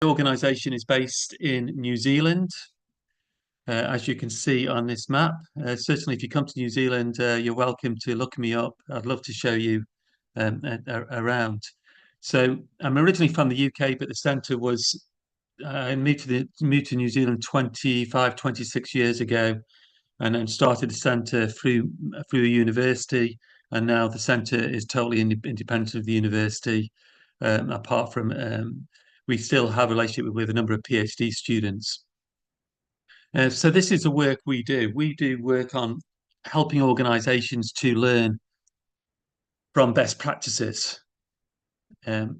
The organisation is based in New Zealand, as you can see on this map. Certainly, if you come to New Zealand, you're welcome to look me up. I'd love to show you around. So I'm originally from the UK, but the centre was I moved to New Zealand 26 years ago, and then started the centre through a university, and now the centre is totally independent of the university. Apart from we still have a relationship with a number of PhD students. So this is the work we do. We do work on helping organisations to learn from best practices. Um,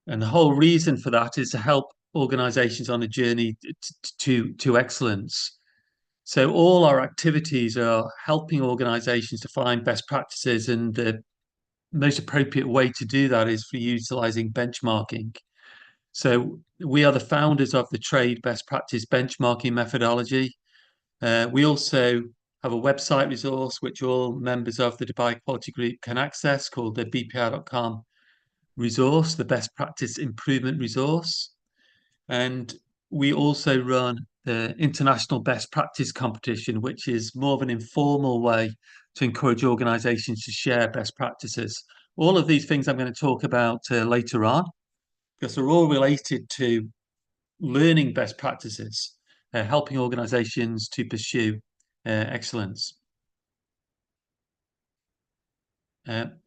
and the whole reason for that is to help organisations on a journey to excellence. So all our activities are helping organisations to find best practices, and the most appropriate way to do that is for utilising benchmarking. So we are the founders of the Trade Best Practice Benchmarking Methodology. We also have a website resource which all members of the Dubai Quality Group can access, called the bpr.com resource, the Best Practice Improvement Resource. And we also run the International Best Practice Competition, which is more of an informal way to encourage organisations to share best practices. All of these things I'm going to talk about later on, because they're all related to learning best practices, helping organisations to pursue excellence.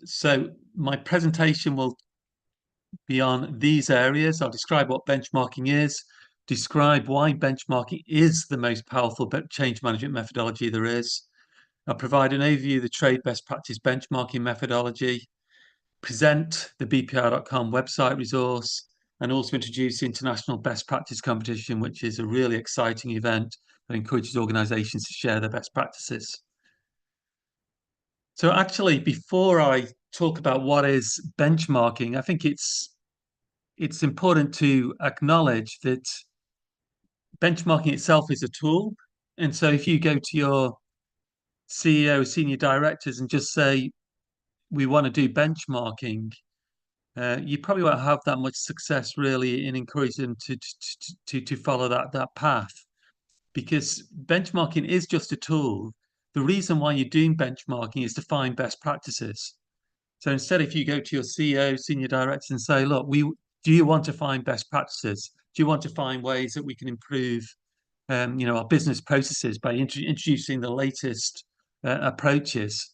So my presentation will be on these areas. I'll describe what benchmarking is, describe why benchmarking is the most powerful change management methodology there is. I'll provide an overview of the Trade Best Practice Benchmarking Methodology, present the bpr.com website resource, and also introduce the International Best Practice Competition, which is a really exciting event that encourages organizations to share their best practices. So actually, before I talk about what is benchmarking, I think it's important to acknowledge that benchmarking itself is a tool. And so if you go to your CEO, senior directors, and just say, we want to do benchmarking, you probably won't have that much success really in encouraging them to follow that path, because benchmarking is just a tool. The reason why you're doing benchmarking is to find best practices. So instead, if you go to your CEO, senior directors, and say, look, do you want to find best practices? Do you want to find ways that we can improve our business processes by introducing the latest approaches?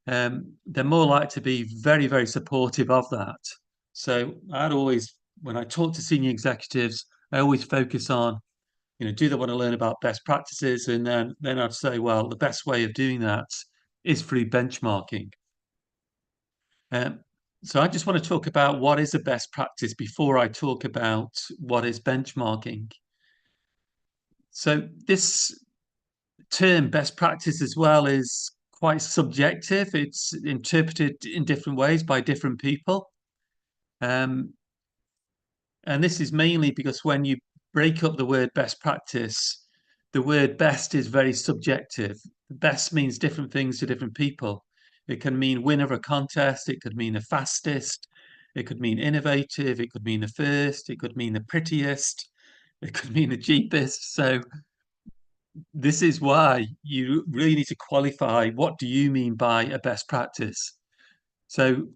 They're more likely to be very, very supportive of that. So when I talk to senior executives, I always focus on, do they want to learn about best practices? And then I'd say, well, the best way of doing that is through benchmarking. Um, so I just want to talk about what is a best practice before I talk about what is benchmarking. So this term best practice as well is quite subjective. It's interpreted in different ways by different people. And this is mainly because when you break up the word best practice, the word best is very subjective. Best means different things to different people. It can mean win of a contest. It could mean the fastest. It could mean innovative. It could mean the first. It could mean the prettiest. It could mean the cheapest. So this is why you really need to qualify, what do you mean by a best practice? So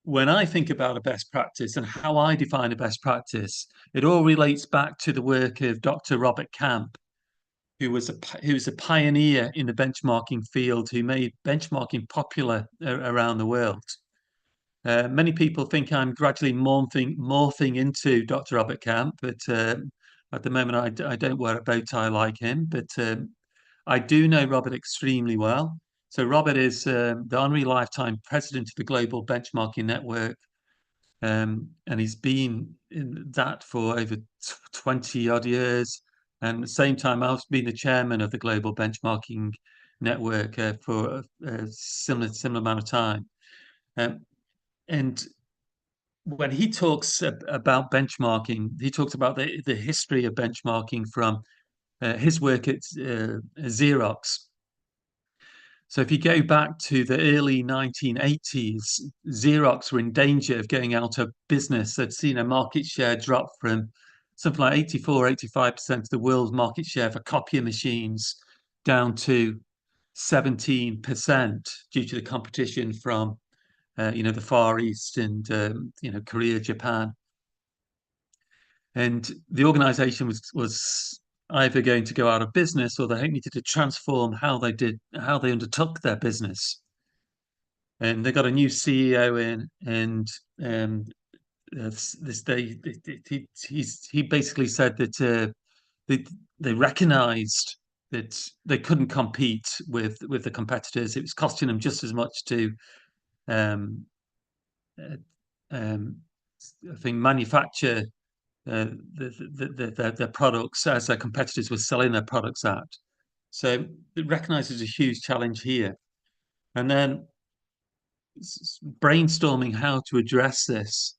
when I think about a best practice and how I define a best practice, it all relates back to the work of Dr. Robert Camp, who was a pioneer in the benchmarking field, who made benchmarking popular around the world. Many people think I'm gradually morphing into Dr. Robert Camp, but at the moment I don't wear a bow tie like him. But I do know Robert extremely well. So Robert is the honorary lifetime president of the Global Benchmarking Network, and he's been in that for over 20 odd years. And at the same time, I've been the chairman of the Global Benchmarking Network for a similar amount of time. And when he talks about benchmarking, he talks about the history of benchmarking from his work at Xerox. So if you go back to the early 1980s, Xerox were in danger of going out of business. They'd seen a market share drop from something like 84, 85% of the world's market share for copier machines down to 17% due to the competition from the Far East and Korea, Japan. And the organization was either going to go out of business or they needed to transform how they undertook their business. And they got a new CEO in, and this day he basically said that they recognized that they couldn't compete with the competitors. It was costing them just as much to um, uh, um, I think manufacture their products as their competitors were selling their products at. So it recognizes a huge challenge here. And then brainstorming how to address this,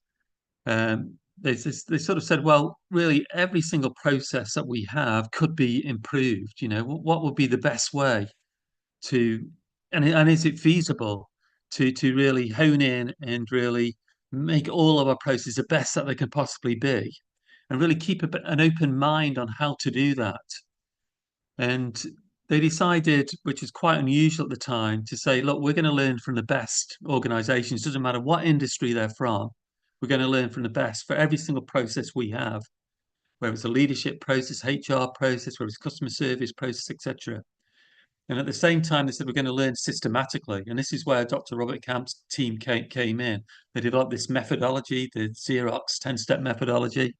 they sort of said, well, really, every single process that we have could be improved. What would be the best way to, and is it feasible to really hone in and really make all of our processes the best that they can possibly be, and really keep an open mind on how to do that. And they decided, which is quite unusual at the time, to say, look, we're going to learn from the best organizations. Doesn't matter what industry they're from. We're going to learn from the best for every single process we have, whether it's a leadership process, HR process, whether it's customer service process, etc. And at the same time, they said we're going to learn systematically. And this is where Dr. Robert Camp's team came in. They developed this methodology, the Xerox 10-step methodology.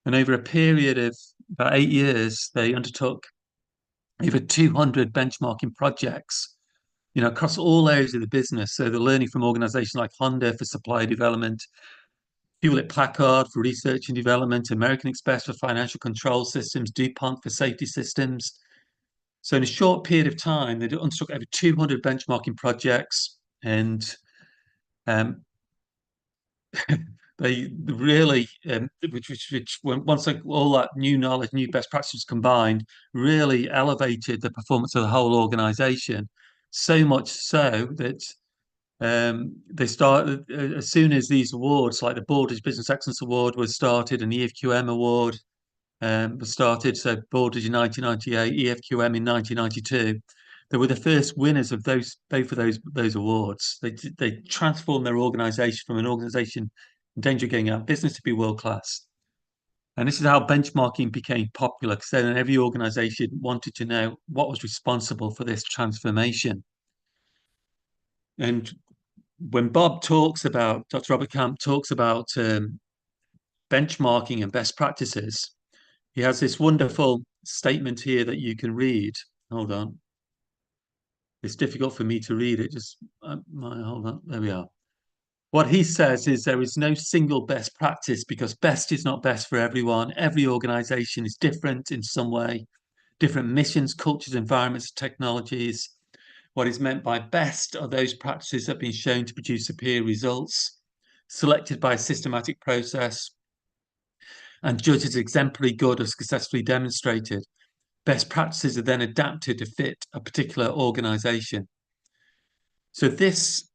And over a period of about 8 years, they undertook over 200 benchmarking projects, across all areas of the business. So they're learning from organizations like Honda for supply development, Hewlett Packard for research and development, American Express for financial control systems, DuPont for safety systems. So in a short period of time, they undertook over 200 benchmarking projects, and um, they really, which once all that new knowledge, new best practices combined, really elevated the performance of the whole organization. So much so that they started, as soon as these awards, like the Borders Business Excellence Award was started, and the EFQM Award was started. So Borders in 1998, EFQM in 1992. They were the first winners of both of those awards. They transformed their organization from an organization in danger of going out of business to be world class. And this is how benchmarking became popular, because then every organization wanted to know what was responsible for this transformation. And when Dr. Robert Camp talks about benchmarking and best practices, he has this wonderful statement here that you can read. Hold on. It's difficult for me to read it. Hold on. There we are. What he says is there is no single best practice because best is not best for everyone. Every organization is different in some way, different missions, cultures, environments, technologies. What is meant by best are those practices that have been shown to produce superior results, selected by a systematic process, and judged as exemplary good or successfully demonstrated. Best practices are then adapted to fit a particular organization. So this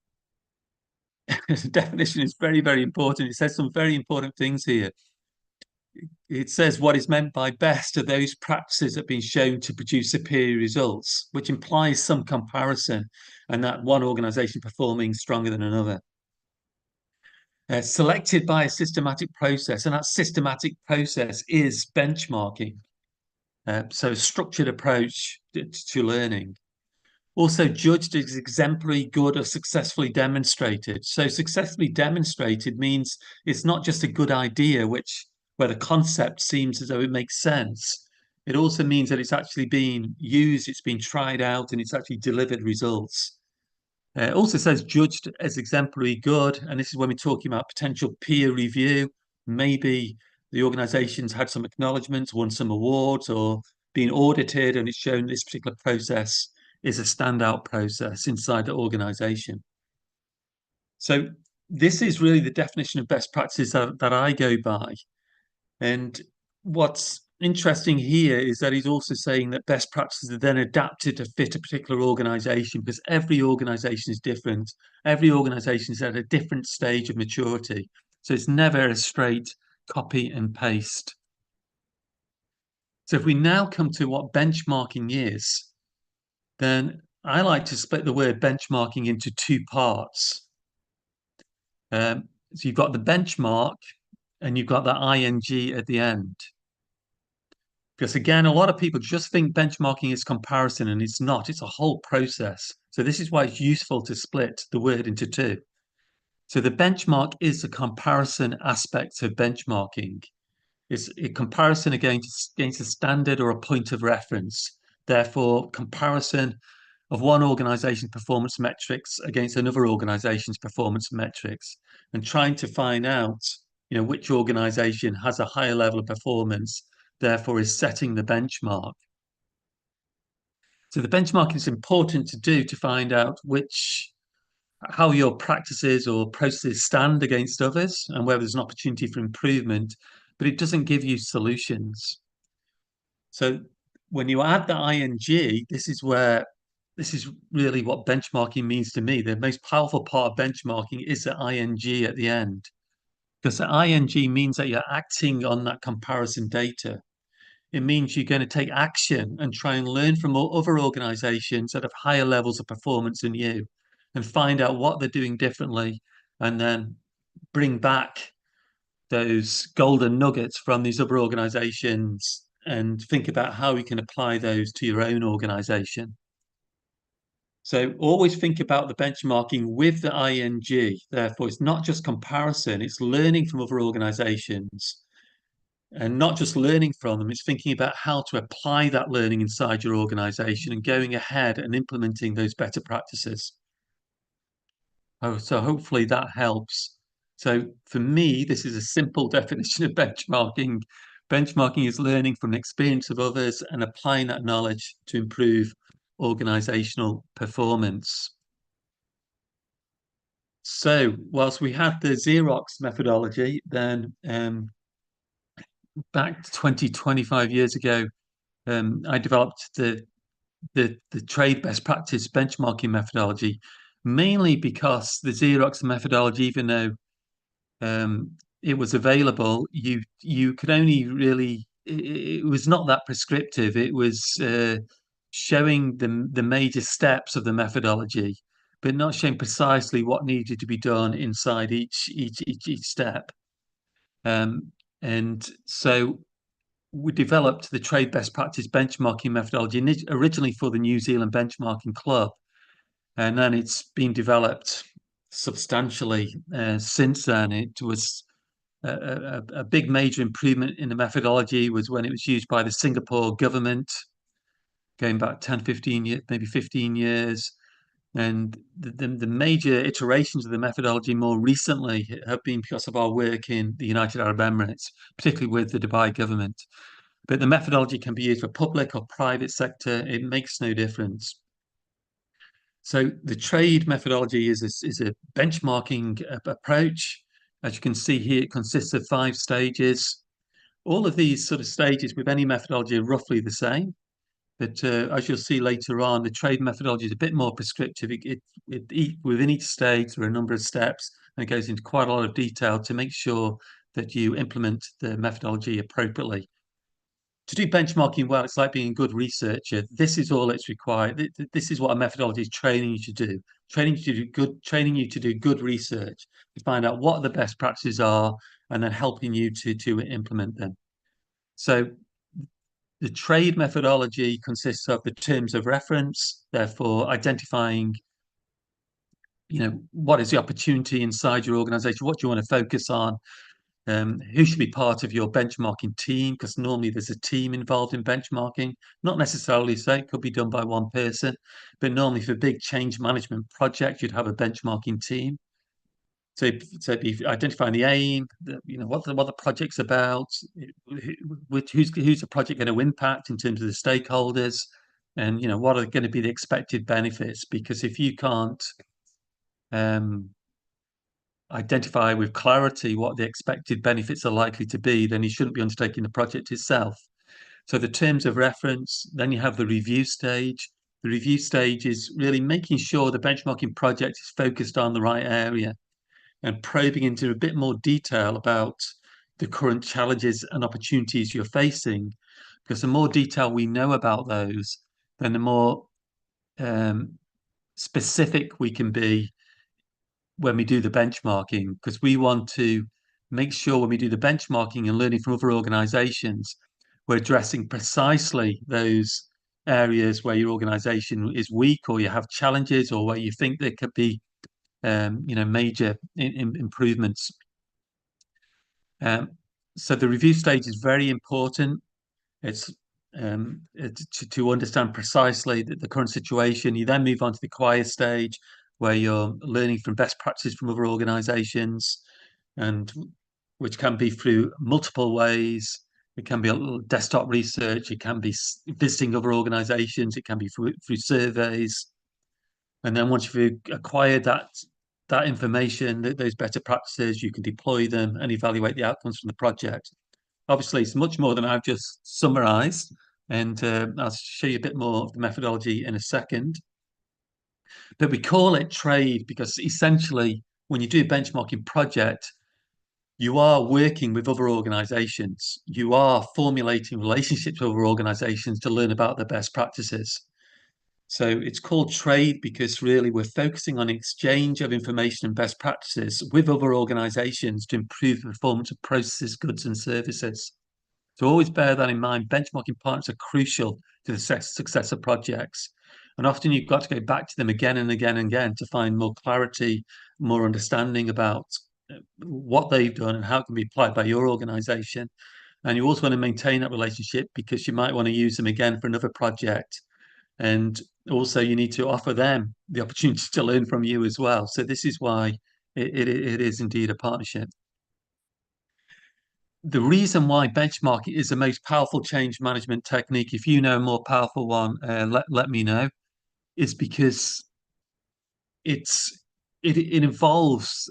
definition is very, very important. It says some very important things here. It says what is meant by best are those practices that have been shown to produce superior results, which implies some comparison and that one organization performing stronger than another. Selected by a systematic process, and that systematic process is benchmarking. So a structured approach to learning. Also judged as exemplary, good, or successfully demonstrated. So successfully demonstrated means it's not just a good idea, where the concept seems as though it makes sense. It also means that it's actually been used, it's been tried out, and it's actually delivered results. It also says judged as exemplary good, and this is when we're talking about potential peer review. Maybe the organization's had some acknowledgements, won some awards, or been audited, and it's shown this particular process is a standout process inside the organization. So this is really the definition of best practices that I go by. And what's interesting here is that he's also saying that best practices are then adapted to fit a particular organization because every organization is different. Every organization is at a different stage of maturity. So it's never a straight copy and paste. So if we now come to what benchmarking is, then I like to split the word benchmarking into two parts. So you've got the benchmark and you've got the ing at the end. Because again, a lot of people just think benchmarking is comparison, and it's not. It's a whole process. So this is why it's useful to split the word into two. So the benchmark is the comparison aspect of benchmarking. It's a comparison against a standard or a point of reference. Therefore, comparison of one organization's performance metrics against another organization's performance metrics, and trying to find out, which organization has a higher level of performance, therefore is setting the benchmark. So the benchmarking is important to do to find out how your practices or processes stand against others and whether there's an opportunity for improvement, but it doesn't give you solutions. So when you add the ing, this is really what benchmarking means to me. The most powerful part of benchmarking is the ing at the end, because the ing means that you're acting on that comparison data. It means you're going to take action and try and learn from other organizations that have higher levels of performance than you and find out what they're doing differently, and then bring back those golden nuggets from these other organizations and think about how you can apply those to your own organization. So always think about the benchmarking with the ing. Therefore, it's not just comparison, it's learning from other organizations, and not just learning from them, it's thinking about how to apply that learning inside your organization and going ahead and implementing those better practices. So hopefully that helps. So for me, this is a simple definition of benchmarking. Benchmarking is learning from the experience of others and applying that knowledge to improve organizational performance. So whilst we had the Xerox methodology, then back 20, 25 years ago, I developed the trade best practice benchmarking methodology, mainly because the Xerox methodology, even though it was available, you could only really, it was not that prescriptive. It was showing the major steps of the methodology, but not showing precisely what needed to be done inside each step. And so we developed the trade best practice benchmarking methodology originally for the New Zealand Benchmarking Club, and then it's been developed substantially since then. It was a big major improvement in the methodology was when it was used by the Singapore government going back 10, 15 years, maybe 15 years. And the major iterations of the methodology more recently have been because of our work in the United Arab Emirates, particularly with the Dubai government. But the methodology can be used for public or private sector. It makes no difference. So the trade methodology is a benchmarking approach. As you can see here, it consists of 5 stages. All of these sort of stages with any methodology are roughly the same. But as you'll see later on, the trade methodology is a bit more prescriptive. Within each stage, there are a number of steps, and it goes into quite a lot of detail to make sure that you implement the methodology appropriately. To do benchmarking well, it's like being a good researcher. This is all it's required. This is what a methodology is training you to do. Training you to do good research, to find out what the best practices are, and then helping you to implement them. So the trade methodology consists of the terms of reference, therefore identifying, what is the opportunity inside your organization? What do you want to focus on? Who should be part of your benchmarking team? Because normally there's a team involved in benchmarking. Not necessarily so, it could be done by one person, but normally for big change management projects, you'd have a benchmarking team. So be identifying the aim, what the project's about, who's the project going to impact in terms of the stakeholders, and what are going to be the expected benefits. Because if you can't identify with clarity what the expected benefits are likely to be, then you shouldn't be undertaking the project itself. So the terms of reference, then you have the review stage. The review stage is really making sure the benchmarking project is focused on the right area and probing into a bit more detail about the current challenges and opportunities you're facing. Because the more detail we know about those, then the more specific we can be when we do the benchmarking. Because we want to make sure when we do the benchmarking and learning from other organizations, we're addressing precisely those areas where your organization is weak or you have challenges or where you think there could be major improvements. So the review stage is very important. It's to understand precisely the current situation. You then move on to the acquire stage, where you're learning from best practices from other organizations, and which can be through multiple ways. It can be a little desktop research, it can be visiting other organizations, it can be through surveys. And then once you've acquired that information, those better practices, you can deploy them and evaluate the outcomes from the project. Obviously, it's much more than I've just summarized, and I'll show you a bit more of the methodology in a second. But we call it trade because essentially, when you do a benchmarking project, you are working with other organizations. You are formulating relationships with other organizations to learn about the best practices. So it's called trade because really we're focusing on exchange of information and best practices with other organizations to improve the performance of processes, goods, and services. So always bear that in mind. Benchmarking partners are crucial to the success of projects. And often you've got to go back to them again and again and again to find more clarity, more understanding about what they've done and how it can be applied by your organization. And you also want to maintain that relationship because you might want to use them again for another project. And also you need to offer them the opportunity to learn from you as well. So this is why it is indeed a partnership. The reason why benchmarking is the most powerful change management technique, if you know a more powerful one, let me know, is because it's it involves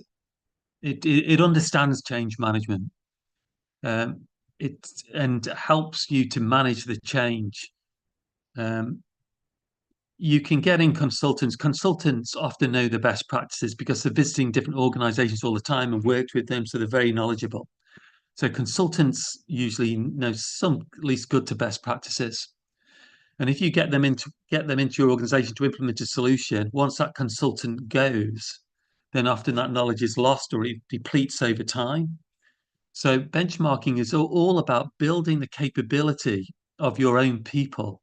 it understands change management. It and helps you to manage the change. You can get in consultants. Consultants often know the best practices because they're visiting different organizations all the time and worked with them, so they're very knowledgeable. So consultants usually know some at least good to best practices. And if you get them into your organization to implement a solution, once that consultant goes, then often that knowledge is lost or it depletes over time. So benchmarking is all about building the capability of your own people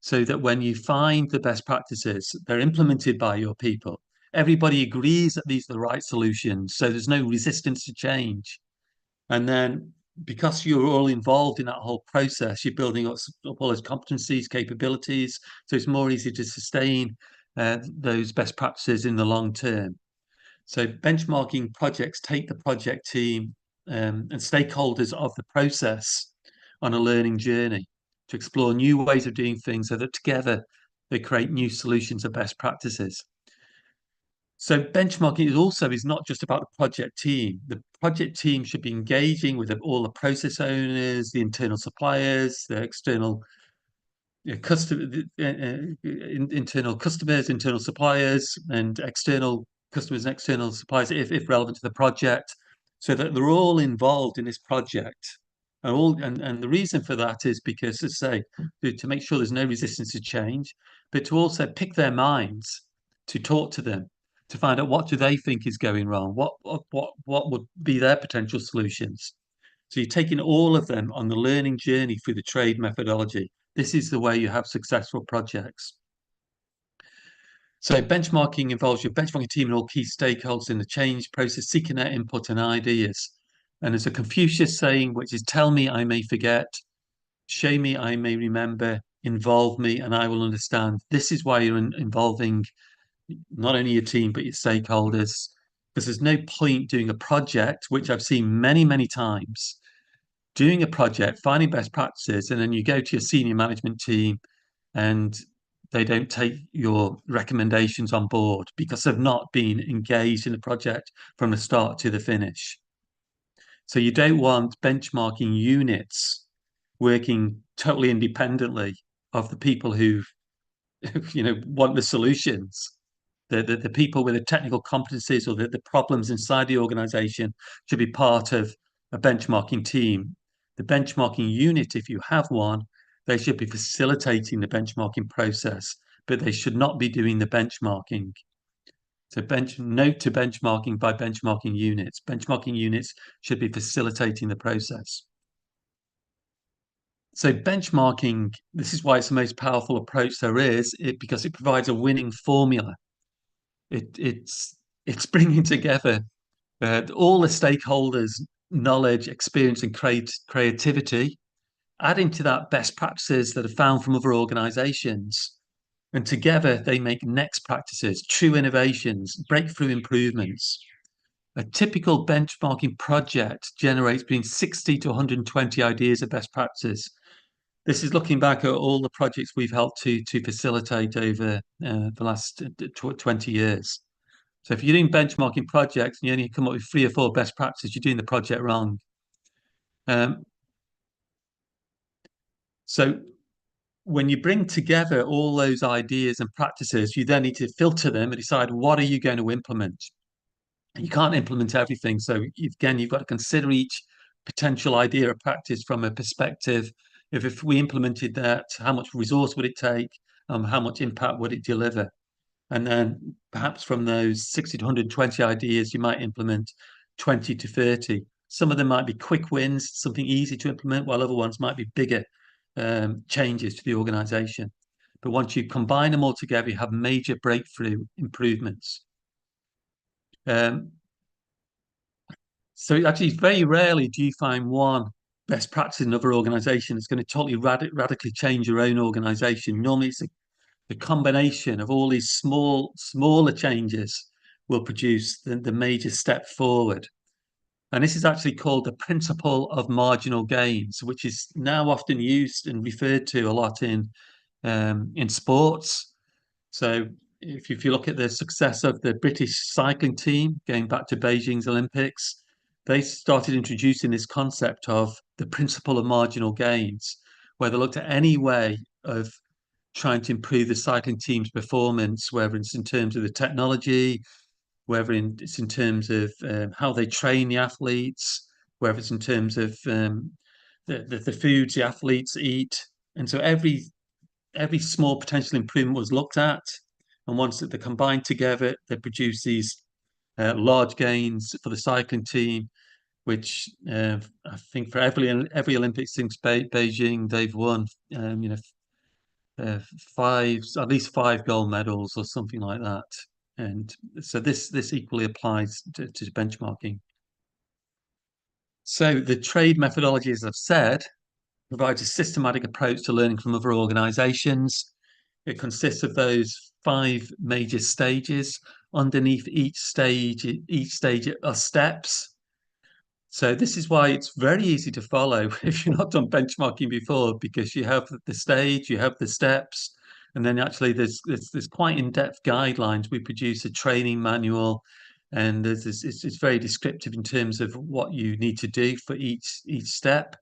so that when you find the best practices, they're implemented by your people. Everybody agrees that these are the right solutions, so there's no resistance to change. And then because you're all involved in that whole process, you're building up all those competencies, capabilities. So it's more easy to sustain those best practices in the long term. So benchmarking projects take the project team and stakeholders of the process on a learning journey to explore new ways of doing things so that together they create new solutions and best practices. So benchmarking is not just about the project team. The project team should be engaging with all the process owners, the internal suppliers, the external internal customers, internal suppliers, and external customers and external suppliers, if relevant to the project, so that they're all involved in this project. And the reason for that is because, as I say, to make sure there's no resistance to change, but to also pick their minds, to talk to them, to find out what do they think is going wrong, what would be their potential solutions. So you're taking all of them on the learning journey through the trade methodology. This is the way you have successful projects. So benchmarking involves your benchmarking team and all key stakeholders in the change process, seeking their input and ideas. And there's a Confucius saying, which is tell me, I may forget, show me, I may remember, involve me, and I will understand. This is why you're involving not only your team, but your stakeholders, because there's no point doing a project, which I've seen many, many times, doing a project, finding best practices, and then you go to your senior management team and they don't take your recommendations on board because they've not been engaged in the project from the start to the finish. So you don't want benchmarking units working totally independently of the people who want the solutions. The people with the technical competencies or the problems inside the organization should be part of a benchmarking team. The benchmarking unit, if you have one, they should be facilitating the benchmarking process, but they should not be doing the benchmarking. So note to benchmarking by benchmarking units. Benchmarking units should be facilitating the process. So benchmarking, this is why it's the most powerful approach there is, because it provides a winning formula. It's bringing together all the stakeholders' knowledge, experience, and creativity, adding to that best practices that are found from other organizations. And together they make next practices, true innovations, breakthrough improvements. A typical benchmarking project generates between 60 to 120 ideas of best practices. This is looking back at all the projects we've helped to facilitate over the last 20 years. So if you're doing benchmarking projects and you only come up with 3 or 4 best practices, you're doing the project wrong. So when you bring together all those ideas and practices, you then need to filter them and decide what are you going to implement. You can't implement everything. So again, you've got to consider each potential idea or practice from a perspective of, if we implemented that, how much resource would it take? How much impact would it deliver? And then perhaps from those 60 to 120 ideas, you might implement 20 to 30. Some of them might be quick wins, something easy to implement, while other ones might be bigger changes to the organization. But once you combine them all together, you have major breakthrough improvements. So actually, very rarely do you find one best practice in another organization that's going to totally radically change your own organization. Normally, it's the combination of all these smaller changes will produce the major step forward. And this is actually called the principle of marginal gains, which is now often used and referred to a lot in sports. So if you look at the success of the British cycling team, going back to Beijing's Olympics, they started introducing this concept of the principle of marginal gains, where they looked at any way of trying to improve the cycling team's performance, whether it's in terms of the technology, whether it's in terms of how they train the athletes, whether it's in terms of the foods the athletes eat. And so every small potential improvement was looked at. And once they're combined together, they produce these large gains for the cycling team, which I think for every Olympics since Beijing, they've won, at least 5 gold medals or something like that. And so this equally applies to benchmarking. So the trade methodology, as I've said, provides a systematic approach to learning from other organizations. It consists of those 5 major stages. Underneath each stage are steps. So this is why it's very easy to follow if you've not done benchmarking before, because you have the stage, you have the steps, and then actually there's quite in-depth guidelines. We produce a training manual, and it's very descriptive in terms of what you need to do for each step.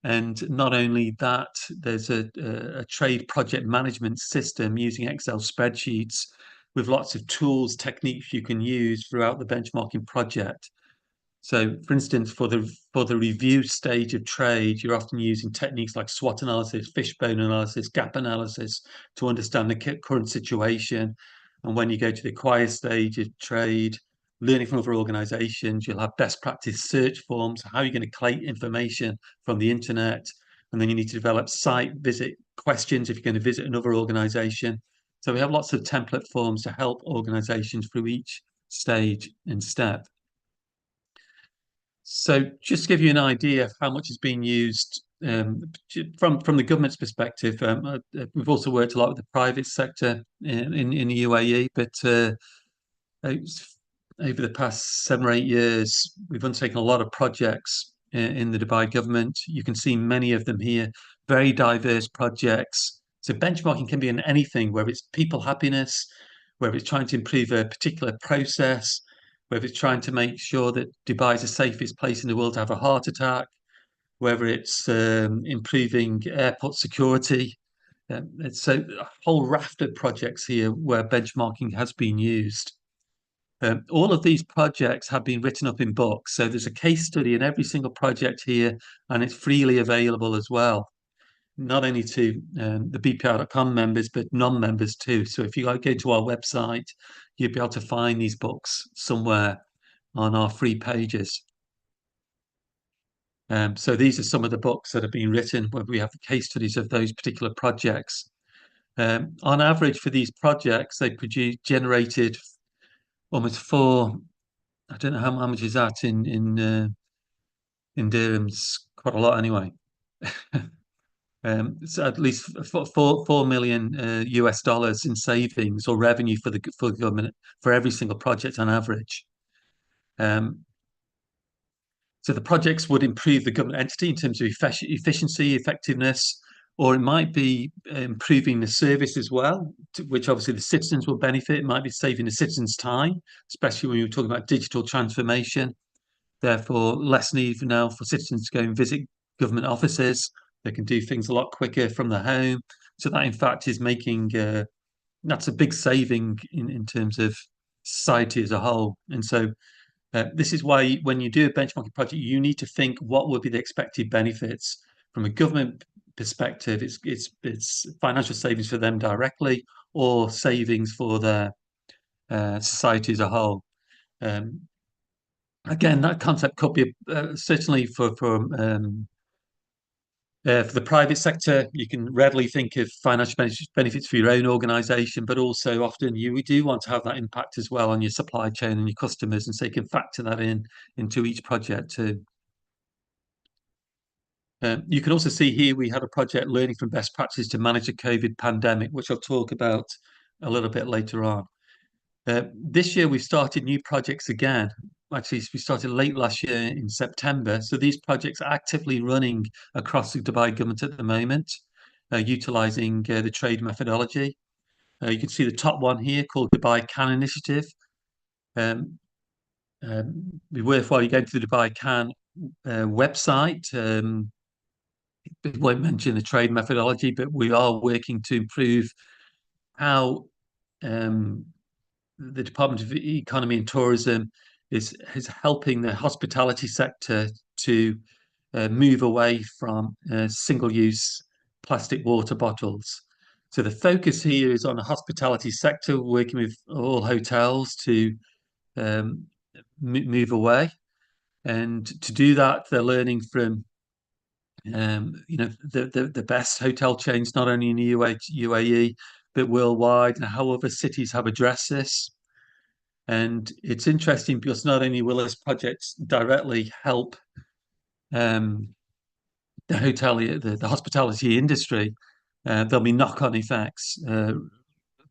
And not only that, there's a trade project management system using Excel spreadsheets with lots of tools, techniques you can use throughout the benchmarking project. So, for instance, for the review stage of trade, you're often using techniques like SWOT analysis, fishbone analysis, gap analysis to understand the current situation. And when you go to the acquire stage of trade, learning from other organizations, you'll have best practice search forms. How are you going to collate information from the internet? And then you need to develop site visit questions if you're going to visit another organization. So we have lots of template forms to help organizations through each stage and step. So just to give you an idea of how much is being used from the government's perspective, we've also worked a lot with the private sector in the UAE, but over the past 7 or 8 years, we've undertaken a lot of projects in the Dubai government. You can see many of them here, very diverse projects. So benchmarking can be in anything, whether it's people happiness, whether it's trying to improve a particular process, whether it's trying to make sure that Dubai is the safest place in the world to have a heart attack, whether it's improving airport security. So a whole raft of projects here where benchmarking has been used. All of these projects have been written up in books. So there's a case study in every single project here, and it's freely available as well, not only to the BPR.com members, but non-members too. So if you go to our website, you'll be able to find these books somewhere on our free pages. So these are some of the books that have been written where we have the case studies of those particular projects. On average, for these projects, they generated almost four. I don't know how much is that in dirhams. Quite a lot anyway. So at least 4 million US dollars in savings or revenue for the government for every single project on average. So the projects would improve the government entity in terms of efficiency, effectiveness, or it might be improving the service as well, which obviously the citizens will benefit. It might be saving the citizens time, especially when you're talking about digital transformation. Therefore, less need now for citizens to go and visit government offices. They can do things a lot quicker from their home. So that, in fact, is making that's a big saving in terms of society as a whole. And so this is why when you do a benchmarking project, you need to think what would be the expected benefits from a government perspective. It's financial savings for them directly, or savings for their society as a whole. Again, that concept could be certainly for the private sector. You can readily think of financial benefits for your own organisation, but also often you do want to have that impact as well on your supply chain and your customers, and so you can factor that into each project too. You can also see here we had a project learning from best practices to manage the COVID pandemic, which I'll talk about a little bit later on. This year we've started new projects again. Actually, we started late last year in September. So these projects are actively running across the Dubai government at the moment, utilising the trade methodology. You can see the top one here called Dubai Can Initiative. Be worthwhile you go to the Dubai Can website. It won't mention the trade methodology, but we are working to improve how the Department of Economy and Tourism is helping the hospitality sector to move away from single-use plastic water bottles. So the focus here is on the hospitality sector, working with all hotels to move away. And to do that, they're learning from the best hotel chains, not only in the UAE, but worldwide, and how other cities have addressed this. And it's interesting because not only will this project directly help the hospitality industry, there'll be knock-on effects to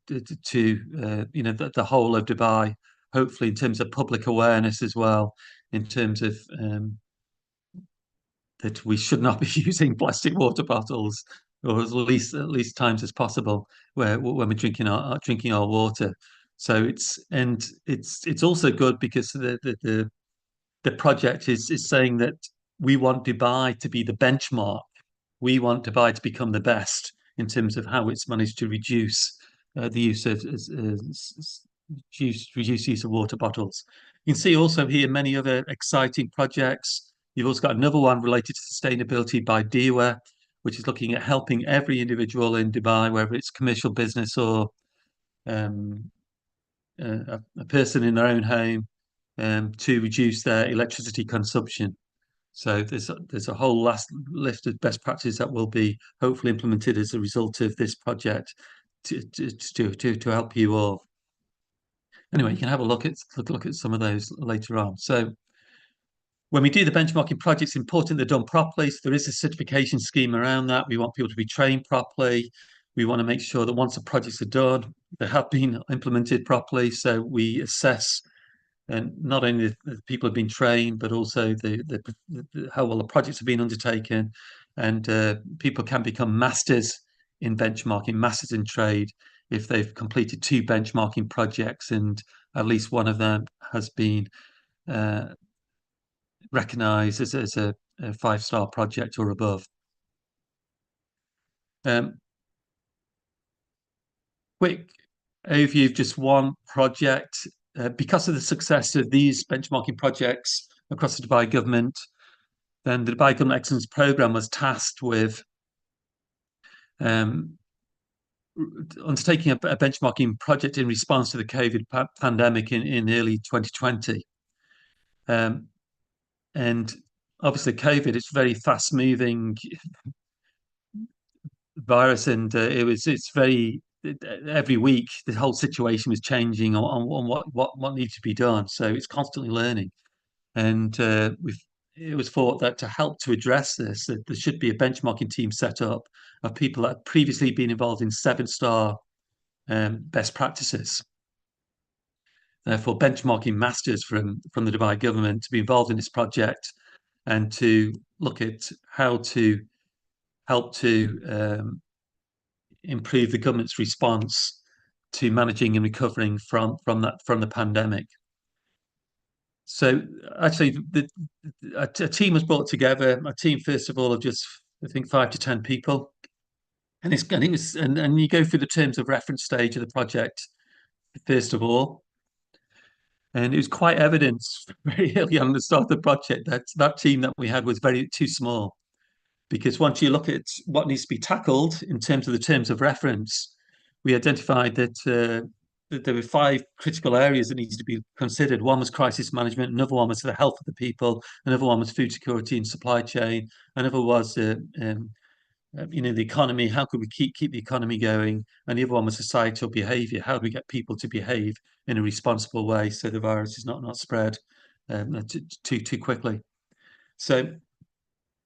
the whole of Dubai, hopefully in terms of public awareness as well, in terms of that we should not be using plastic water bottles, or at least times as possible when we're drinking our water. So it's also good because the project is saying that we want Dubai to be the benchmark. We want Dubai to become the best in terms of how it's managed to reduce the use of reduce use of water bottles. You can see also here many other exciting projects. You've also got another one related to sustainability by DEWA, which is looking at helping every individual in Dubai, whether it's commercial business or a person in their own home, to reduce their electricity consumption. So there's a whole last list of best practices that will be hopefully implemented as a result of this project to help you all. Anyway, you can have a look at some of those later on. So when we do the benchmarking projects, it's important they're done properly. So there is a certification scheme around that. We want people to be trained properly. We want to make sure that once the projects are done, they have been implemented properly. So we assess and not only the people have been trained, but also how well the projects have been undertaken, and people can become masters in benchmarking, masters in trade, if they've completed 2 benchmarking projects and at least one of them has been recognised as a five-star project or above. Um, quick overview of just one project. Because of the success of these benchmarking projects across the Dubai government, then the Dubai Government Excellence Programme was tasked with um, undertaking a benchmarking project in response to the COVID pandemic in early 2020. And obviously, COVID, it's very fast moving virus, and it's very every week the whole situation was changing on what needs to be done. So it's constantly learning, and it was thought that to help to address this, that there should be a benchmarking team set up of people that had previously been involved in seven-star best practices. Therefore, benchmarking masters from the Dubai government to be involved in this project and to look at how to help to improve the government's response to managing and recovering from the pandemic. So actually, a team was brought together. A team, first of all, of just I think 5 to 10 people, and and you go through the terms of reference stage of the project first of all, and it was quite evident very early on the start of the project that that team that we had was very too small. Because once you look at what needs to be tackled in terms of the terms of reference, we identified that there were 5 critical areas that needed to be considered. One was crisis management, another one was the health of the people, another one was food security and supply chain, another was the economy. How could we keep the economy going? And the other one was societal behaviour. How do we get people to behave in a responsible way so the virus is not spread too quickly? So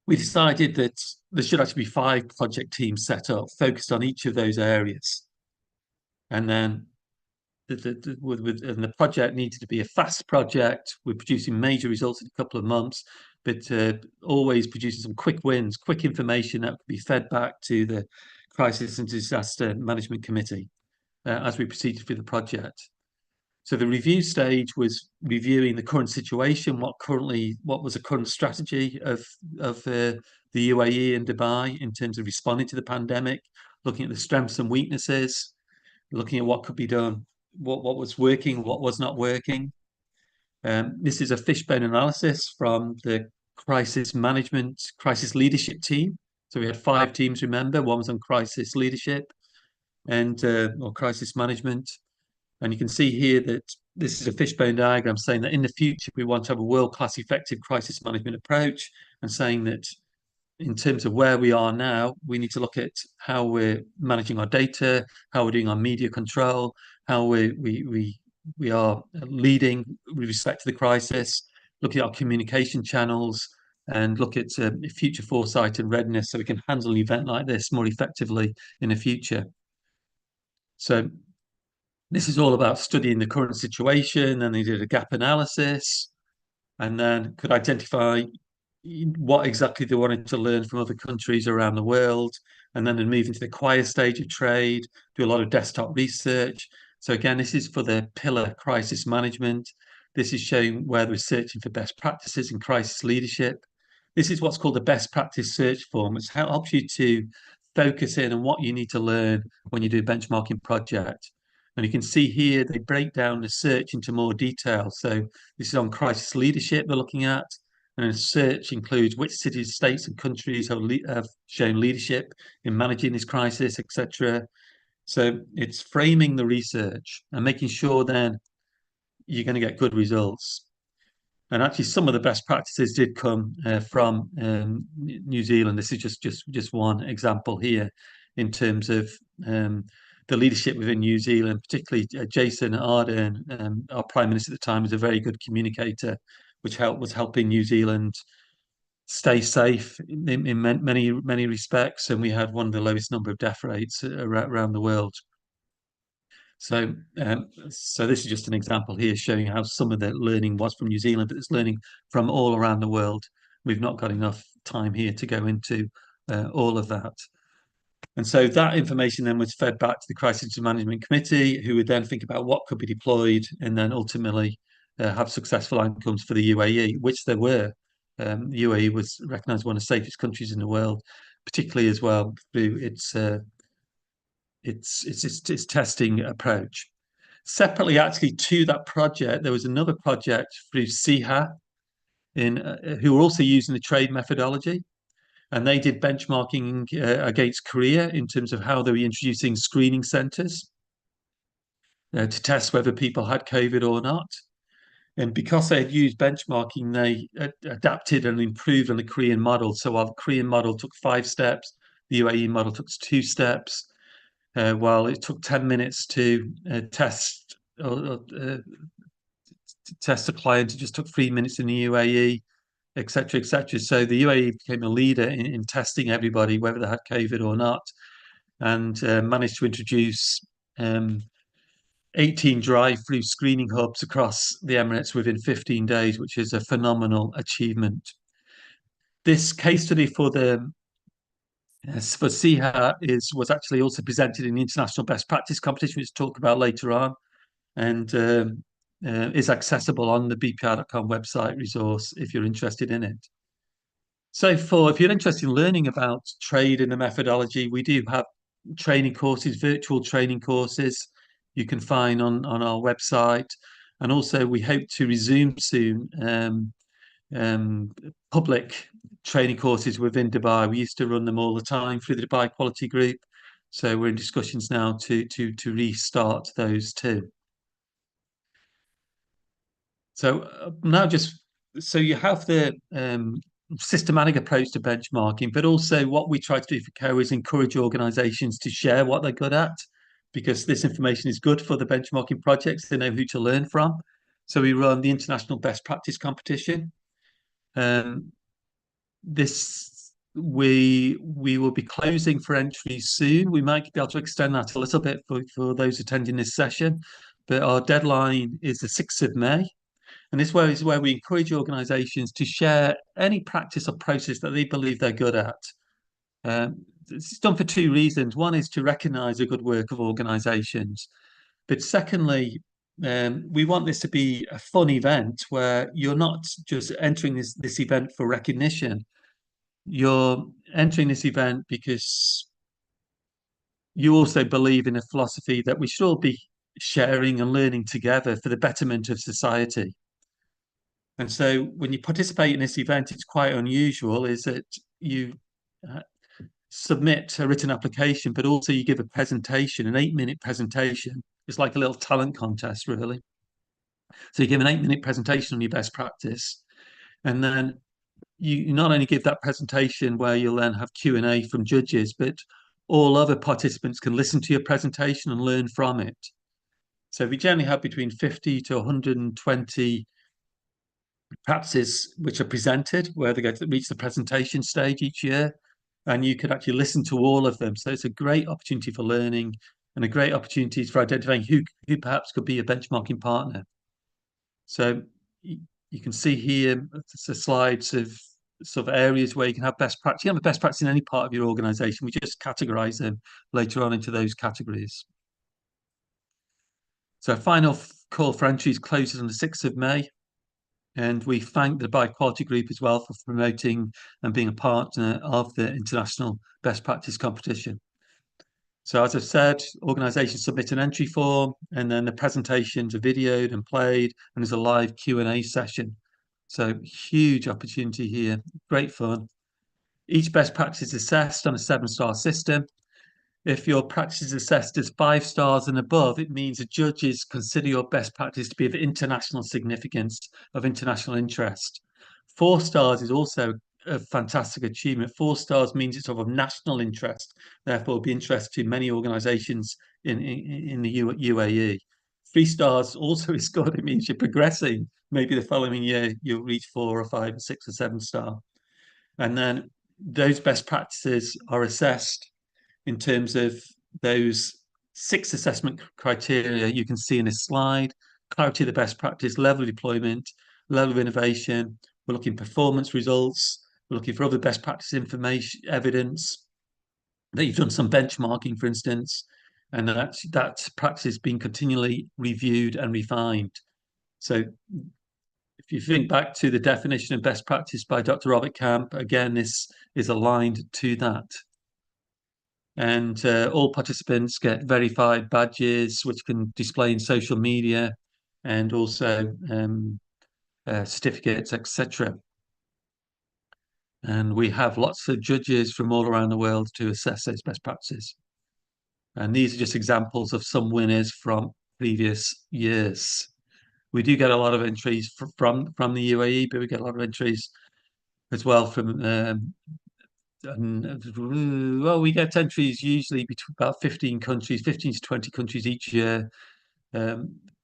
we decided that there should actually be 5 project teams set up, focused on each of those areas. And then the project needed to be a fast project. We're producing major results in a couple of months, but always producing some quick wins, quick information that could be fed back to the Crisis and Disaster Management Committee as we proceeded through the project. So the review stage was reviewing the current situation, what was the current strategy of the UAE and Dubai in terms of responding to the pandemic, looking at the strengths and weaknesses, looking at what could be done, what was working, what was not working. This is a fishbone analysis from the crisis leadership team. So we had 5 teams, remember, one was on crisis leadership and or crisis management. And you can see here that this is a fishbone diagram saying that in the future, we want to have a world-class effective crisis management approach, and saying that in terms of where we are now, we need to look at how we're managing our data, how we're doing our media control, how we are leading with respect to the crisis, look at our communication channels, and look at future foresight and readiness so we can handle an event like this more effectively in the future. So this is all about studying the current situation, and they did a gap analysis and then could identify what exactly they wanted to learn from other countries around the world, and then move into the acquire stage of trade, do a lot of desktop research. So again, this is for the pillar crisis management. This is showing where they're searching for best practices in crisis leadership. This is what's called the best practice search form. It helps you to focus in on what you need to learn when you do a benchmarking project. And you can see here, they break down the search into more detail. So this is on crisis leadership they're looking at. And a search includes which cities, states, and countries have shown leadership in managing this crisis, etc. So it's framing the research and making sure then you're going to get good results. And actually, some of the best practices did come from New Zealand. This is just one example here in terms of the leadership within New Zealand, particularly Jacinda Ardern, our Prime Minister at the time, was a very good communicator, which was helping New Zealand stay safe in many respects. And we had one of the lowest number of death rates around the world. So this is just an example here showing how some of the learning was from New Zealand, but it's learning from all around the world. We've not got enough time here to go into all of that. And so that information then was fed back to the Crisis Management Committee, who would then think about what could be deployed and then ultimately have successful outcomes for the UAE, which there were. UAE was recognised one of the safest countries in the world, particularly as well through its testing approach. Separately, actually, to that project, there was another project through SIHA who were also using the trade methodology, and they did benchmarking against Korea in terms of how they were introducing screening centres to test whether people had COVID or not. And because they had used benchmarking, they adapted and improved on the Korean model. So while the Korean model took 5 steps, the UAE model took 2 steps. While it took 10 minutes to test test a client, it just took 3 minutes in the UAE, etc., etc. So the UAE became a leader in testing everybody, whether they had COVID or not, and managed to introduce 18 drive-through screening hubs across the Emirates within 15 days, which is a phenomenal achievement. This case study for SIHA was actually also presented in the International Best Practice Competition, which we'll talk about later on, and is accessible on the bpr.com website resource if you're interested in it. So if you're interested in learning about trade and the methodology, we do have training courses, virtual training courses you can find on our website. And also we hope to resume soon public training courses within Dubai. We used to run them all the time through the Dubai Quality Group. So we're in discussions now to restart those too. So now so you have the systematic approach to benchmarking, but also what we try to do for COA is encourage organizations to share what they're good at, because this information is good for the benchmarking projects. They know who to learn from. So we run the International Best Practice Competition. We will be closing for entry soon. We might be able to extend that a little bit for those attending this session, but our deadline is the 6th of May. And this is where we encourage organizations to share any practice or process that they believe they're good at. It's done for 2 reasons. One is to recognize the good work of organizations. But secondly, we want this to be a fun event where you're not just entering this event for recognition. You're entering this event because you also believe in a philosophy that we should all be sharing and learning together for the betterment of society. And so when you participate in this event, it's quite unusual, is that you submit a written application, but also you give a presentation, an 8-minute presentation. It's like a little talent contest, really. So you give an 8-minute presentation on your best practice, and then you not only give that presentation where you'll then have Q&A from judges, but all other participants can listen to your presentation and learn from it. So we generally have between 50 to 120 practices which are presented, where they go to reach the presentation stage each year, and you could actually listen to all of them. So it's a great opportunity for learning and a great opportunity for identifying who perhaps could be a benchmarking partner. So you can see here the slides of sort of areas where you can have best practice. You can have best practice in any part of your organization. We just categorize them later on into those categories. So final call for entries closes on the 6th of May. And we thank the Dubai Quality Group as well for promoting and being a partner of the International Best Practice Competition. So as I've said, organizations submit an entry form, and then the presentations are videoed and played, and there's a live Q&A session. So huge opportunity here, great fun. Each best practice is assessed on a 7-star system. If your practice is assessed as 5 stars and above, it means the judges consider your best practice to be of international significance, of international interest. 4 stars is also a fantastic achievement. 4 stars means it's of national interest, therefore be interest to many organizations in the UAE. 3 stars also is good. It means you're progressing. Maybe the following year you'll reach 4 or 5 or 6 or 7 star. And then those best practices are assessed in terms of those 6 assessment criteria you can see in this slide: clarity of the best practice, level of deployment, level of innovation. We're looking at performance results. We're looking for other best practice information, evidence that you've done some benchmarking, for instance, and that practice is being continually reviewed and refined. So if you think back to the definition of best practice by Dr. Robert Camp, again, this is aligned to that. And all participants get verified badges, which can display in social media, and also certificates, etc. And we have lots of judges from all around the world to assess those best practices. And these are just examples of some winners from previous years. We do get a lot of entries from the UAE, but we get a lot of entries as well from well, we get entries usually between about 15 countries, 15 to 20 countries each year.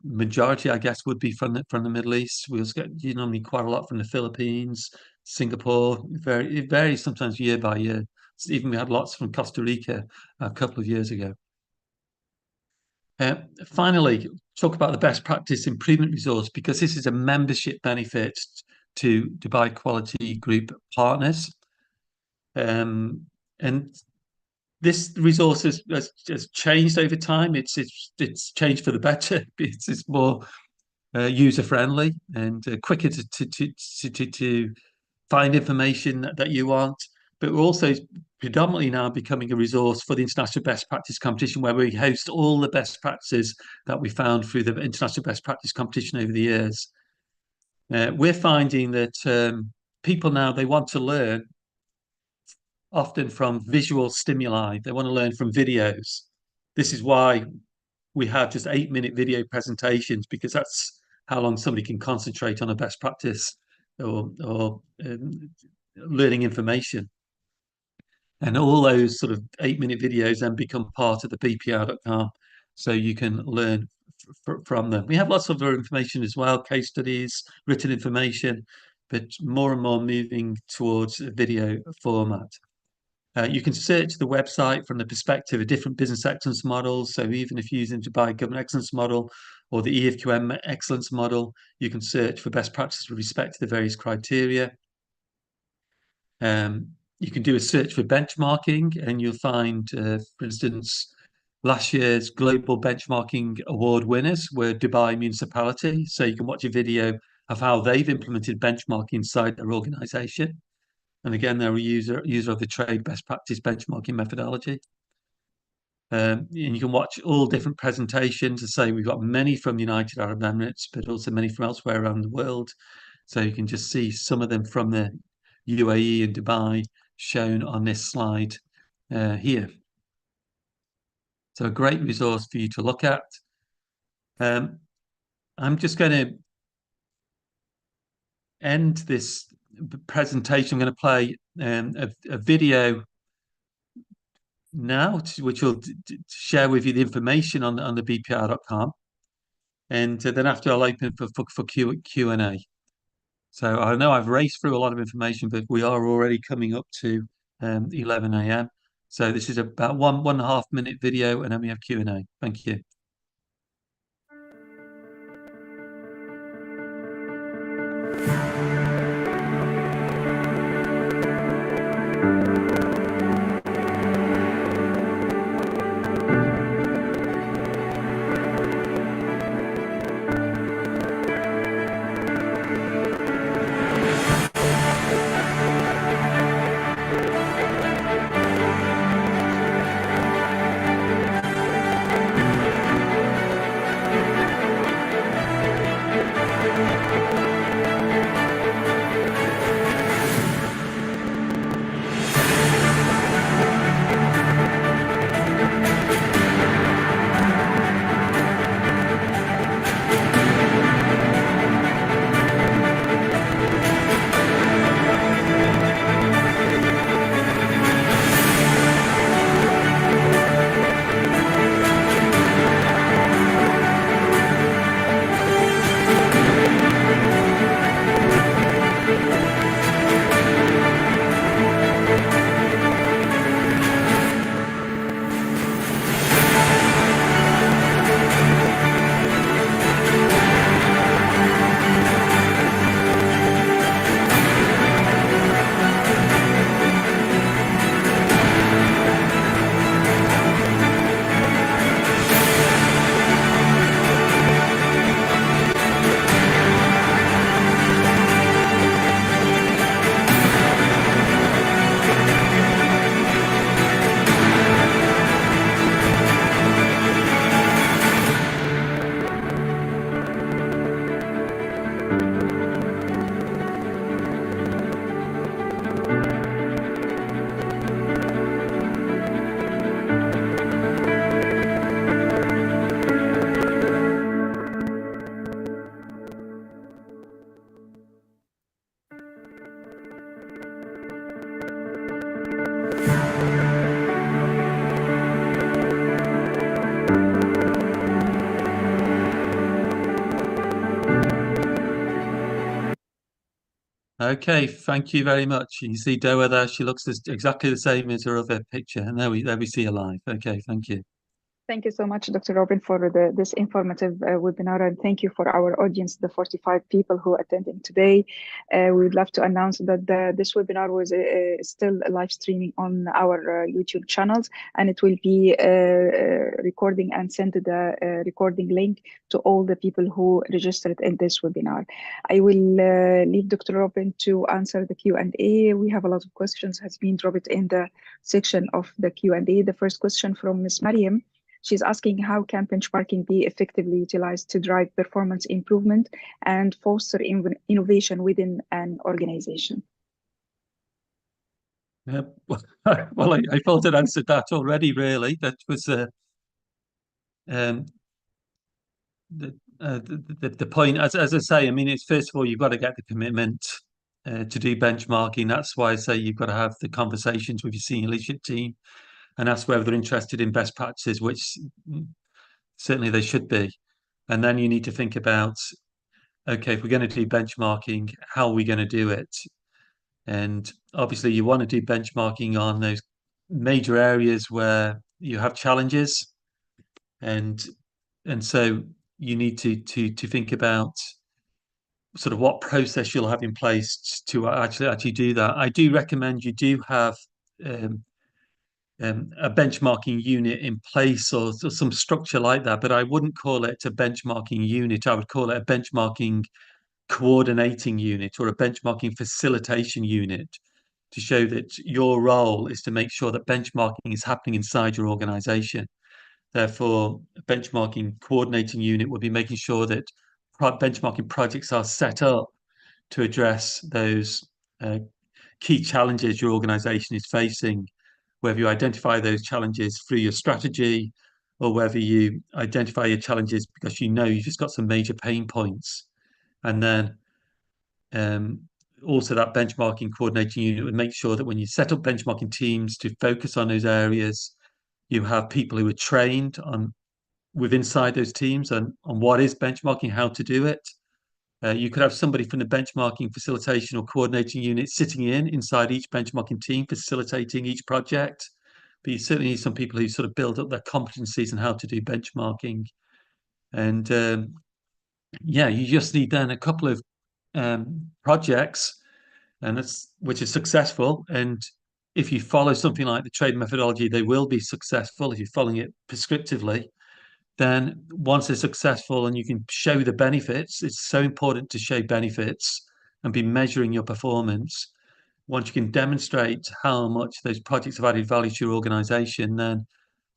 Majority, I guess, would be from the Middle East. We also get normally quite a lot from the Philippines, Singapore. It varies sometimes year by year. So even we had lots from Costa Rica a couple of years ago. Finally, talk about the best practice improvement resource, because this is a membership benefit to Dubai Quality Group partners. And this resource has changed over time. It's changed for the better. It's more user friendly and quicker to find information that you want. But we're also predominantly now becoming a resource for the International Best Practice Competition, where we host all the best practices that we found through the International Best Practice Competition over the years. We're finding that people now, they want to learn often from visual stimuli. They want to learn from videos. This is why we have just 8-minute video presentations, because that's how long somebody can concentrate on a best practice or learning information. And all those sort of 8-minute videos then become part of the bpr.com, so you can learn from them. We have lots of other information as well, case studies, written information, but more and more moving towards a video format. You can search the website from the perspective of different business excellence models. So even if you're using Dubai Government Excellence Model or the EFQM Excellence Model, you can search for best practices with respect to the various criteria. You can do a search for benchmarking, and you'll find, for instance, last year's Global Benchmarking Award winners were Dubai Municipality. So you can watch a video of how they've implemented benchmarking inside their organization. And again, they're a user of the trade best practice benchmarking methodology. And you can watch all different presentations. As I say, we've got many from the United Arab Emirates, but also many from elsewhere around the world. So you can just see some of them from the UAE and Dubai shown on this slide here. So a great resource for you to look at. I'm just going to end this presentation. I'm going to play a video now, which will share with you the information on the bpr.com, and then after I'll open for Q&A. So I know I've raced through a lot of information, but we are already coming up to 11 a.m. So this is about 1.5 minute video, and then we have Q&A. Thank you. Okay, thank you very much. You see Doa there, she looks exactly the same as her other picture. And there we see her live. Okay, thank you. Thank you so much, Dr. Robin, for this informative webinar, and thank you for our audience, the 45 people who attending today. We would love to announce that this webinar was still live streaming on our YouTube channels, and it will be recording and send the recording link to all the people who registered in this webinar. I will leave Dr. Robin to answer the Q&A. We have a lot of questions has been dropped in the section of the Q&A. The first question from Ms. Mariam. She's asking how can benchmarking be effectively utilized to drive performance improvement and foster innovation within an organization? Well, I thought I'd answered that already, really. That was um, the point. As I say, I mean, it's first of all, you've got to get the commitment to do benchmarking. That's why I say you've got to have the conversations with your senior leadership team and ask whether they're interested in best practices, which certainly they should be. And then you need to think about, okay, if we're going to do benchmarking, how are we going to do it? And obviously, you want to do benchmarking on those major areas where you have challenges, and so you need to think about sort of what process you'll have in place to actually do that. I do recommend you do have um, a benchmarking unit in place or some structure like that, but I wouldn't call it a benchmarking unit. I would call it a benchmarking coordinating unit or a benchmarking facilitation unit to show that your role is to make sure that benchmarking is happening inside your organization. Therefore, a benchmarking coordinating unit will be making sure that benchmarking projects are set up to address those key challenges your organization is facing, whether you identify those challenges through your strategy or whether you identify your challenges because you know you've just got some major pain points. And then um, also that benchmarking coordinating unit would make sure that when you set up benchmarking teams to focus on those areas, you have people who are trained on inside those teams and on what is benchmarking, how to do it. You could have somebody from the benchmarking facilitation or coordinating unit sitting inside each benchmarking team, facilitating each project. But you certainly need some people who sort of build up their competencies on how to do benchmarking. And yeah, you just need then a couple of projects, and it's which is successful. And if you follow something like the trade methodology, they will be successful if you're following it prescriptively. Then once they're successful and you can show the benefits, it's so important to show benefits and be measuring your performance. Once you can demonstrate how much those projects have added value to your organization, then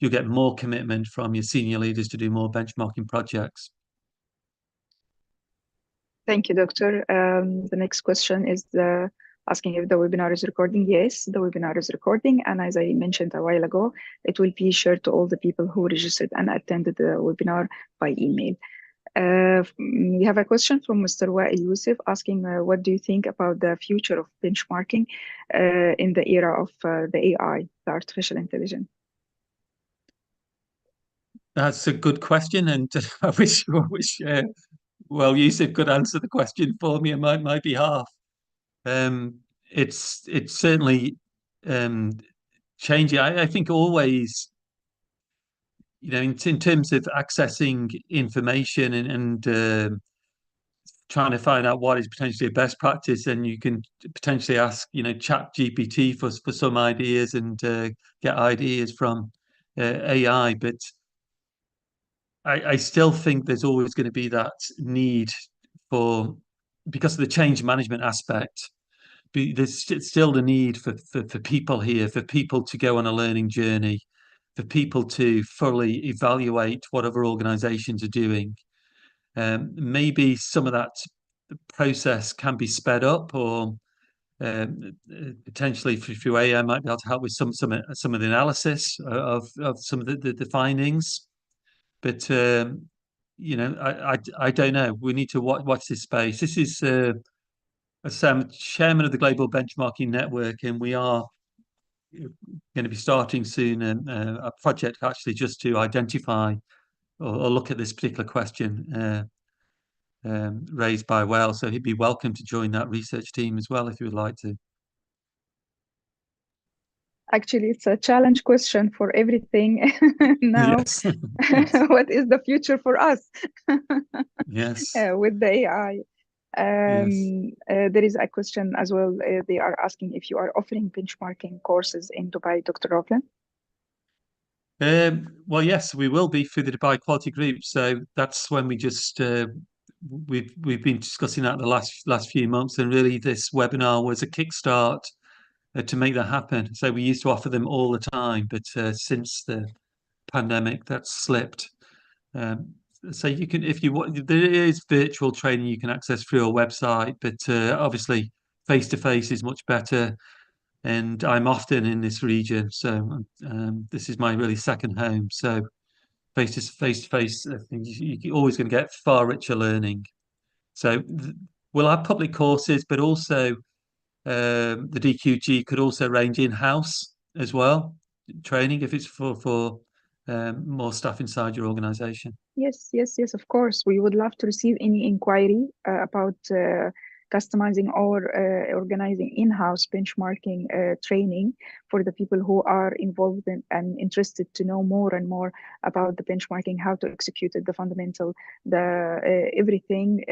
you'll get more commitment from your senior leaders to do more benchmarking projects. Thank you, Doctor. The next question is asking if the webinar is recording. Yes, the webinar is recording. And as I mentioned a while ago, it will be shared to all the people who registered and attended the webinar by email. We have a question from Mr. Wa'il Youssef asking, what do you think about the future of benchmarking in the era of the AI, the artificial intelligence? That's a good question, and I wish well, Yusuf could answer the question for me on my behalf. It's certainly um, changing. I think always, in terms of accessing information and trying to find out what is potentially a best practice, and you can potentially ask, Chat GPT for some ideas and get ideas from AI. But I still think there's always going to be that need for, because of the change management aspect, there's still the need for people here, for people to go on a learning journey, for people to fully evaluate what other organizations are doing. Maybe some of that process can be sped up, or potentially through AI might be able to help with some of the analysis of some of the findings. But I don't know. We need to watch this space. This is I'm chairman of the Global Benchmarking Network, and we are going to be starting soon a project actually just to identify or look at this particular question. raised by Well, so he'd be welcome to join that research team as well if you would like to. Actually, it's a challenge question for everything now. Yes. Yes. What is the future for us Yes. with the AI? Yes. There is a question as well. They are asking if you are offering benchmarking courses in Dubai, Dr. Robin. Well, yes, we will be through the Dubai Quality Group. So that's when we've been discussing that the last few months, and really this webinar was a kickstart to make that happen. So we used to offer them all the time, but since the pandemic, that's slipped. Um, so you can, if you want, there is virtual training you can access through our website, but obviously face to face is much better. And I'm often in this region, so this is my really second home. So face to face, I think you're always going to get far richer learning. So we'll have public courses, but also the DQG could also range in-house as well, training if it's for more staff inside your organization. Yes, yes, yes, of course. We would love to receive any inquiry about customizing or organizing in-house benchmarking training for the people who are involved in, and interested to know more and more about the benchmarking, how to execute it, the fundamental, the everything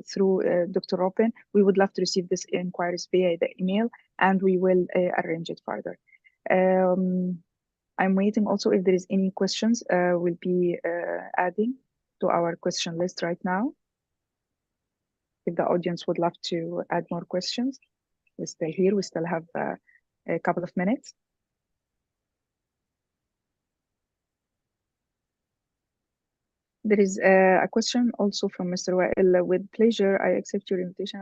through Dr. Robin. We would love to receive this inquiries via the email, and we will arrange it further. I'm waiting also if there is any questions, we'll be adding to our question list right now. If the audience would love to add more questions, we stay here. We still have a couple of minutes. There is a question also from Mr. Wael. With pleasure, I accept your invitation.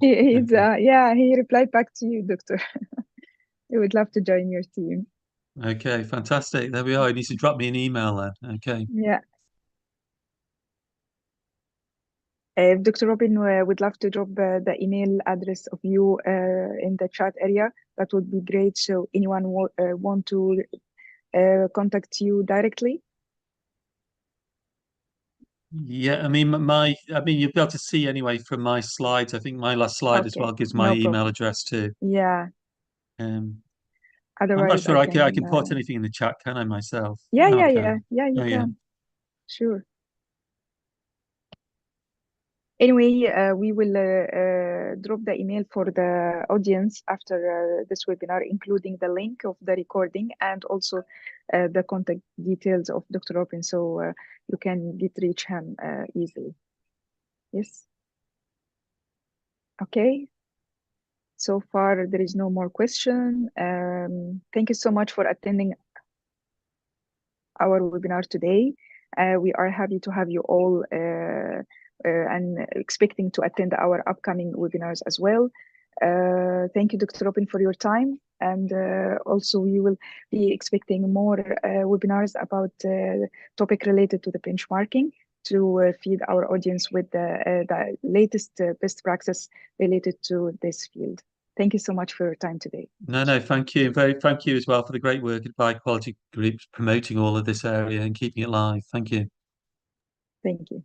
He's, Okay. yeah, he replied back to you, Doctor. He would love to join your team. Okay, fantastic. There we are. You need to drop me an email then. Okay. Yeah. If Dr. Robin would love to drop the email address of you in the chat area, that would be great. So anyone want to contact you directly? Yeah, I mean you'll be able to see anyway from my slides. I think my last slide as Okay, well gives my no email problem. address too. Yeah, Um, I'm not otherwise sure I I can. can put anything in the chat, can I myself? Yeah, yeah, Okay. yeah, yeah, you Oh yeah. can. Sure. Anyway, we will drop the email for the audience after this webinar, including the link of the recording and also the contact details of Dr. Robin, so you can reach him easily. Yes. Okay. So far, there is no more question. Thank you so much for attending our webinar today. We are happy to have you all and expecting to attend our upcoming webinars as well. Thank you, Dr. Robin, for your time. And also we will be expecting more webinars about topic related to the benchmarking to feed our audience with the latest best practice related to this field. Thank you so much for your time today. No, thank you. Thank you as well for the great work at Bi Quality Groups promoting all of this area and keeping it live. Thank you. Thank you.